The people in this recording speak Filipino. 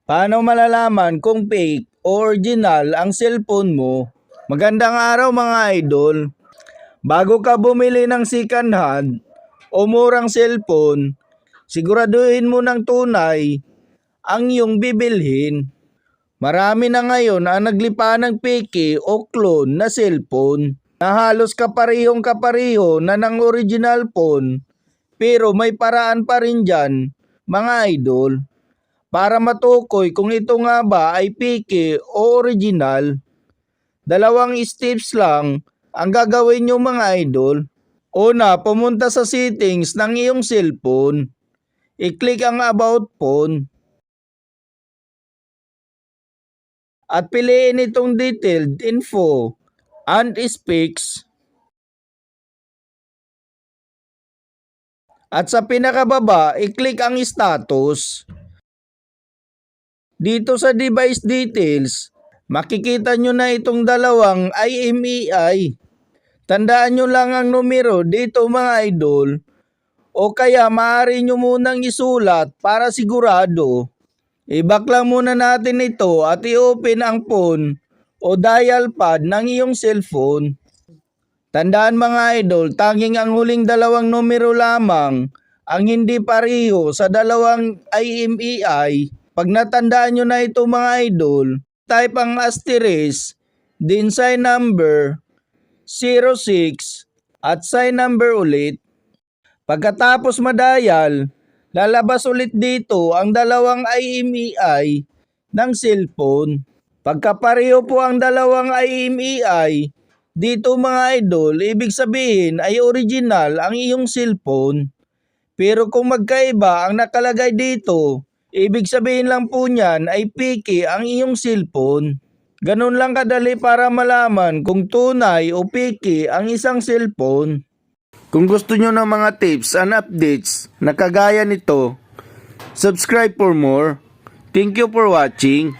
Paano malalaman kung fake o original ang cellphone mo? Magandang araw mga idol. Bago ka bumili ng second hand o murang cellphone, siguraduhin mo ng tunay ang iyong bibilhin. Marami na ngayon ang naglipa ng peke o clone na cellphone na halos kapareho na ng original phone, pero may paraan pa rin dyan mga idol para matukoy kung ito nga ba ay peke o original. Dalawang steps lang ang gagawin nyo mga idol. Una, pumunta sa settings ng iyong cellphone. I-click ang about phone. At piliin itong detailed info and specs. At sa pinakababa, i-click ang status. Dito sa device details, makikita nyo na itong dalawang IMEI. Tandaan nyo lang ang numero dito mga idol, o kaya maaari nyo munang isulat para sigurado. I-back lang muna natin ito at i-open ang phone o dial pad ng iyong cellphone. Tandaan mga idol, tanging ang huling dalawang numero lamang ang hindi pareho sa dalawang IMEI. Pag natandaan nyo na ito mga idol, type ang asterisk, din sign number, 06 at sign number ulit. Pagkatapos madial, lalabas ulit dito ang dalawang IMEI ng cellphone. Pagkapareho po ang dalawang IMEI, dito mga idol, ibig sabihin ay original ang iyong cellphone. Pero kung magkaiba ang nakalagay dito, ibig sabihin lang po niyan ay peke ang iyong cellphone. Ganun lang kadali para malaman kung tunay o peke ang isang cellphone. Kung gusto nyo ng mga tips and updates na kagaya nito, subscribe for more. Thank you for watching.